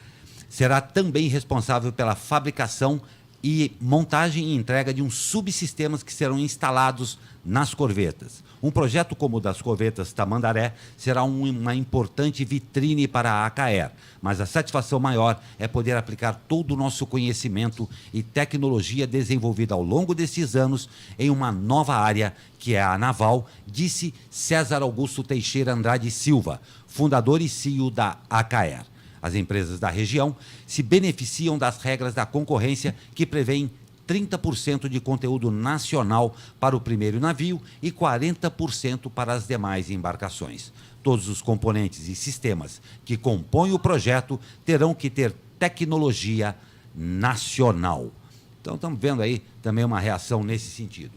será também responsável pela fabricação e montagem e entrega de uns subsistemas que serão instalados nas corvetas. Um projeto como o das corvetas Tamandaré será uma importante vitrine para a AKR, mas a satisfação maior é poder aplicar todo o nosso conhecimento e tecnologia desenvolvida ao longo desses anos em uma nova área, que é a naval, disse César Augusto Teixeira Andrade Silva, fundador e CEO da AKR. As empresas da região se beneficiam das regras da concorrência que prevêem 30% de conteúdo nacional para o primeiro navio e 40% para as demais embarcações. Todos os componentes e sistemas que compõem o projeto terão que ter tecnologia nacional. Então, estamos vendo aí também uma reação nesse sentido.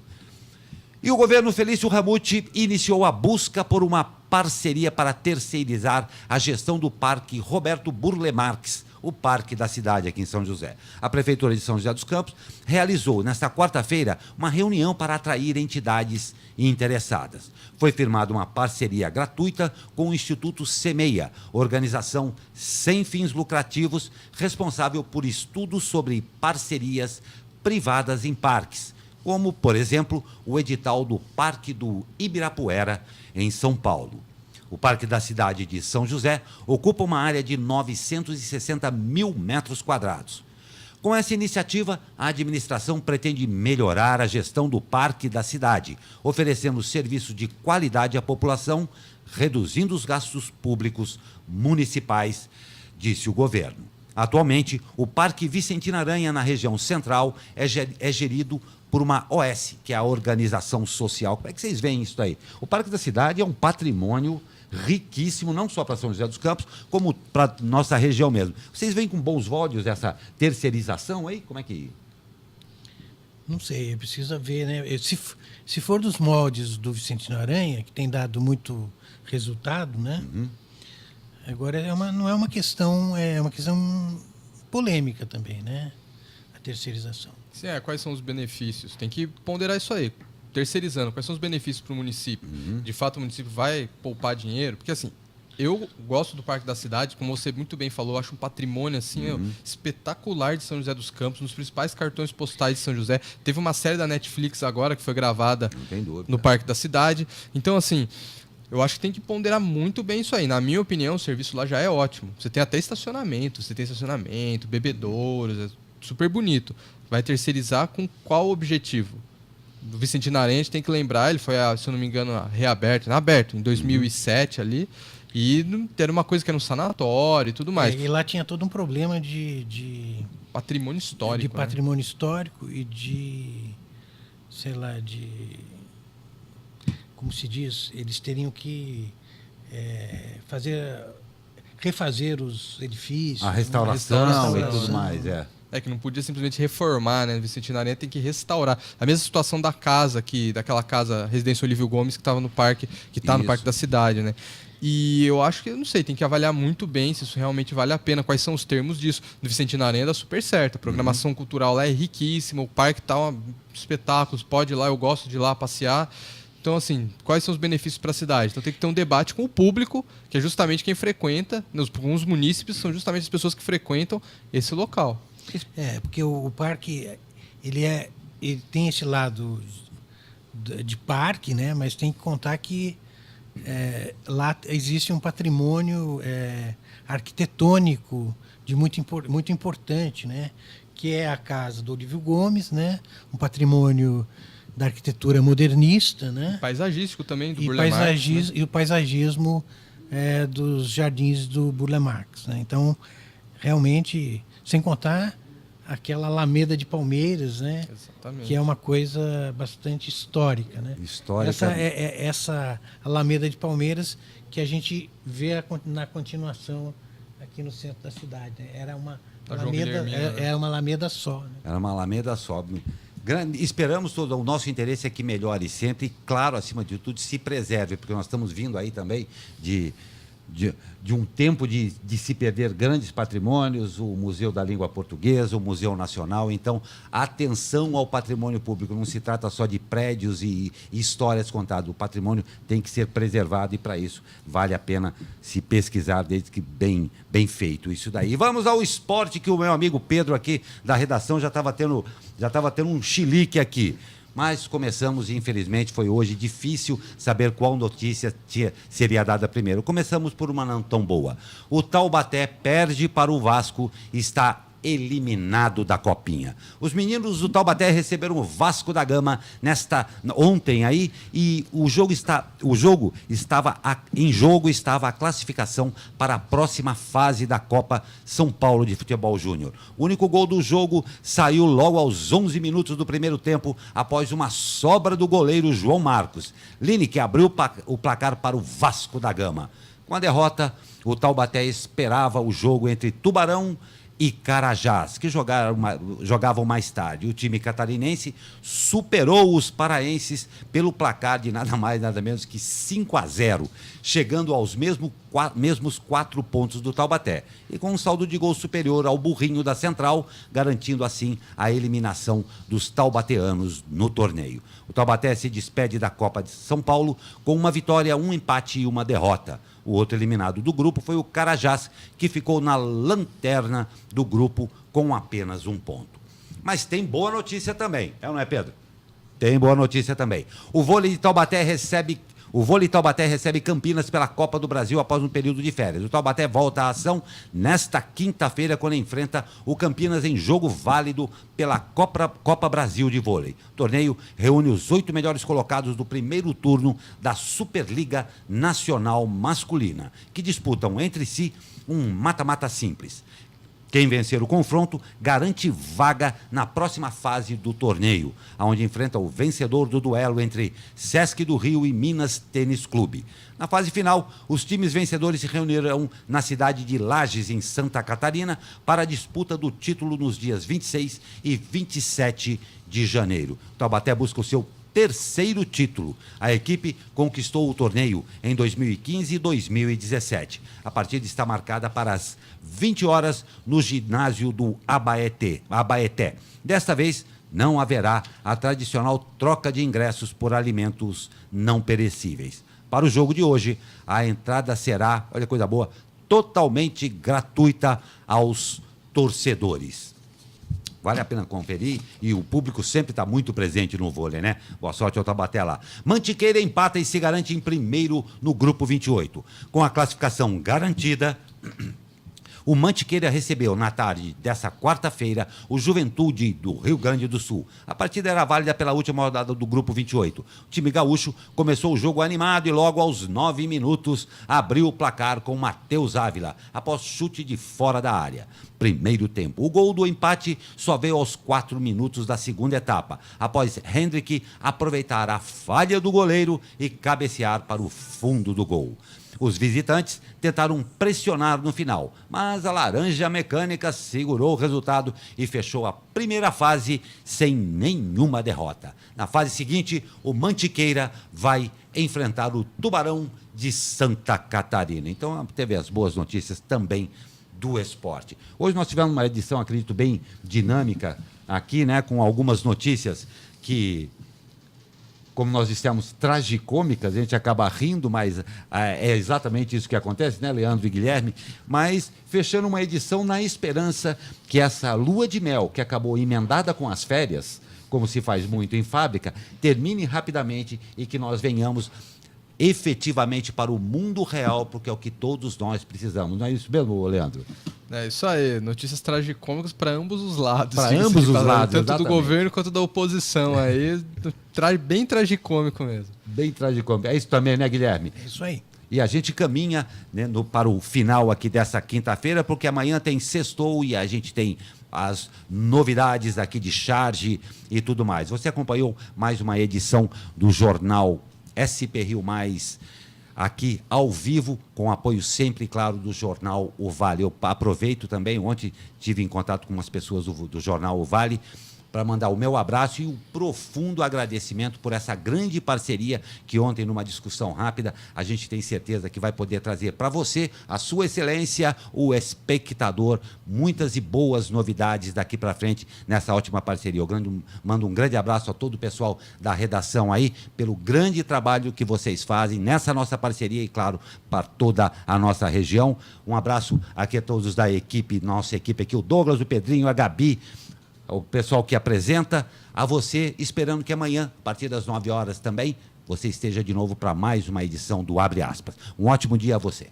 E o governo Felício Ramute iniciou a busca por uma parceria para terceirizar a gestão do Parque Roberto Burle Marx, o parque da cidade aqui em São José. A Prefeitura de São José dos Campos realizou, nesta quarta-feira, uma reunião para atrair entidades interessadas. Foi firmada uma parceria gratuita com o Instituto Semeia, organização sem fins lucrativos, responsável por estudos sobre parcerias privadas em parques, como, por exemplo, o edital do Parque do Ibirapuera, em São Paulo. O Parque da cidade de São José ocupa uma área de 960 mil metros quadrados. Com essa iniciativa, a administração pretende melhorar a gestão do Parque da cidade, oferecendo serviços de qualidade à população, reduzindo os gastos públicos municipais, disse o governo. Atualmente, o Parque Vicentina Aranha, na região central, é gerido por uma OS, que é a Organização Social. Como é que vocês veem isso aí? O Parque da Cidade é um patrimônio riquíssimo, não só para São José dos Campos, como para nossa região mesmo. Vocês veem com bons olhos essa terceirização aí? Como é que... Não sei, precisa ver, né? Se for dos moldes do Vicentina Aranha, que tem dado muito resultado, né? Uhum. Agora não é uma questão, é uma questão polêmica também, né? A terceirização. Sim, quais são os benefícios? Tem que ponderar isso aí. Terceirizando, quais são os benefícios para o município? Uhum. De fato, o município vai poupar dinheiro? Porque, assim, eu gosto do Parque da Cidade, como você muito bem falou, acho um patrimônio assim, espetacular de São José dos Campos, nos principais cartões postais de São José. Teve uma série da Netflix agora que foi gravada no Parque da Cidade. Então, assim, eu acho que tem que ponderar muito bem isso aí. Na minha opinião, o serviço lá já é ótimo. Você tem até estacionamento, bebedouros, é super bonito. Vai terceirizar com qual objetivo? Do Vicentina Aranha, a gente tem que lembrar, ele foi, se eu não me engano, aberto em 2007 ali, e era uma coisa que era um sanatório e tudo mais. E lá tinha todo um problema de patrimônio histórico. De patrimônio histórico e sei lá, como se diz, eles teriam que refazer os edifícios. A restauração e tudo mais, que não podia simplesmente reformar, né? Vicentina Aranha tem que restaurar. A mesma situação da casa daquela casa Residência Olívio Gomes que estava no parque, que está no Parque da Cidade, né? E eu acho que, eu não sei, tem que avaliar muito bem se isso realmente vale a pena, quais são os termos disso. No Vicentina Aranha dá super certo, a programação cultural lá é riquíssima, o parque tá um espetáculo, pode ir lá, eu gosto de ir lá passear. Então, assim, quais são os benefícios para a cidade? Então tem que ter um debate com o público, que é justamente quem frequenta, alguns munícipes são justamente as pessoas que frequentam esse local. Porque o parque ele tem esse lado de parque, né? Mas tem que contar que lá existe um patrimônio arquitetônico muito importante, né? Que é a casa do Olívio Gomes, né? Um patrimônio da arquitetura modernista, né? Paisagístico também, do E, Burle Marx, né? e o paisagismo dos jardins do Burle Marx, né? Então, realmente, sem contar aquela Alameda de Palmeiras, né? Exatamente. Que é uma coisa bastante histórica, né? Histórica. Essa Alameda de Palmeiras que a gente vê na continuação aqui no centro da cidade, né? Era uma Da João Alameda, Guilhermino, né? era uma Alameda só, né? Era uma alameda só. Esperamos todo, o nosso interesse é que melhore sempre e, claro, acima de tudo, se preserve, porque nós estamos vindo aí também de um tempo de se perder grandes patrimônios, o Museu da Língua Portuguesa, o Museu Nacional. Então, atenção ao patrimônio público, não se trata só de prédios e histórias contadas, o patrimônio tem que ser preservado e, para isso, vale a pena se pesquisar, desde que bem feito isso daí. Vamos ao esporte, que o meu amigo Pedro aqui da redação já estava tendo um chilique aqui. Mas começamos, e infelizmente foi hoje difícil saber qual notícia seria dada primeiro. Começamos por uma não tão boa. O Taubaté perde para o Vasco e está eliminado da Copinha. Os meninos do Taubaté receberam o Vasco da Gama ontem aí, e em jogo estava a classificação para a próxima fase da Copa São Paulo de Futebol Júnior. O único gol do jogo saiu logo aos 11 minutos do primeiro tempo, após uma sobra do goleiro João Marcos. Lineker abriu o placar para o Vasco da Gama. Com a derrota, o Taubaté esperava o jogo entre Tubarão e Carajás, que jogavam mais tarde. O time catarinense superou os paraenses pelo placar de nada mais, nada menos que 5-0, chegando aos mesmos 4 pontos do Taubaté, e com um saldo de gol superior ao Burrinho da Central, garantindo assim a eliminação dos taubateanos no torneio. O Taubaté se despede da Copa de São Paulo com uma vitória, um empate e uma derrota. O outro eliminado do grupo foi o Carajás, que ficou na lanterna do grupo com apenas 1 ponto. Mas tem boa notícia também, não é, Pedro? Tem boa notícia também. O vôlei Taubaté recebe Campinas pela Copa do Brasil após um período de férias. O Taubaté volta à ação nesta quinta-feira, quando enfrenta o Campinas em jogo válido pela Copa Brasil de Vôlei. O torneio reúne os 8 melhores colocados do primeiro turno da Superliga Nacional Masculina, que disputam entre si um mata-mata simples. Quem vencer o confronto garante vaga na próxima fase do torneio, onde enfrenta o vencedor do duelo entre Sesc do Rio e Minas Tênis Clube. Na fase final, os times vencedores se reunirão na cidade de Lages, em Santa Catarina, para a disputa do título nos dias 26 e 27 de janeiro. O Taubaté busca o seu 3º título. A equipe conquistou o torneio em 2015 e 2017. A partida está marcada para as 20 horas no ginásio do Abaeté. Desta vez, não haverá a tradicional troca de ingressos por alimentos não perecíveis. Para o jogo de hoje, a entrada será, olha que coisa boa, totalmente gratuita aos torcedores. Vale a pena conferir, e o público sempre está muito presente no vôlei, né? Boa sorte ao Taubaté lá. Mantiqueira empata e se garante em primeiro no grupo 28. Com a classificação garantida, o Mantiqueira recebeu na tarde dessa quarta-feira o Juventude do Rio Grande do Sul. A partida era válida pela última rodada do grupo 28. O time gaúcho começou o jogo animado e logo aos 9 minutos abriu o placar com Matheus Ávila, após chute de fora da área. Primeiro tempo. O gol do empate só veio aos 4 minutos da segunda etapa, após Hendrick aproveitar a falha do goleiro e cabecear para o fundo do gol. Os visitantes tentaram pressionar no final, mas a Laranja Mecânica segurou o resultado e fechou a primeira fase sem nenhuma derrota. Na fase seguinte, o Mantiqueira vai enfrentar o Tubarão de Santa Catarina. Então, teve as boas notícias também do esporte. Hoje nós tivemos uma edição, acredito, bem dinâmica aqui, né, com algumas notícias que, como nós dissemos, tragicômicas, a gente acaba rindo, mas é exatamente isso que acontece, né, Leandro e Guilherme? Mas fechando uma edição na esperança que essa lua de mel, que acabou emendada com as férias, como se faz muito em fábrica, termine rapidamente e que nós venhamos efetivamente para o mundo real, porque é o que todos nós precisamos. Não é isso mesmo, Leandro? É isso aí, notícias tragicômicas para ambos os lados. Para diga-se ambos de os passagem, lados, tanto exatamente. do governo quanto da oposição aí, bem tragicômico mesmo. Bem tragicômico. É isso também, né, Guilherme? É isso aí. E a gente caminha, né, para o final aqui dessa quinta-feira, porque amanhã tem sextou e a gente tem as novidades aqui de charge e tudo mais. Você acompanhou mais uma edição do jornal SP Rio Mais, aqui ao vivo, com apoio sempre, claro, do jornal O Vale. Eu aproveito também, ontem tive em contato com umas pessoas do jornal O Vale, para mandar o meu abraço e um profundo agradecimento por essa grande parceria que ontem, numa discussão rápida, a gente tem certeza que vai poder trazer para você, a sua excelência, o espectador, muitas e boas novidades daqui para frente nessa ótima parceria. Eu mando um grande abraço a todo o pessoal da redação aí, pelo grande trabalho que vocês fazem nessa nossa parceria e, claro, para toda a nossa região. Um abraço aqui a todos da equipe, nossa equipe aqui, o Douglas, o Pedrinho, a Gabi, o pessoal que apresenta, a você, esperando que amanhã, a partir das 9 horas também, você esteja de novo para mais uma edição do Abre Aspas. Um ótimo dia a você.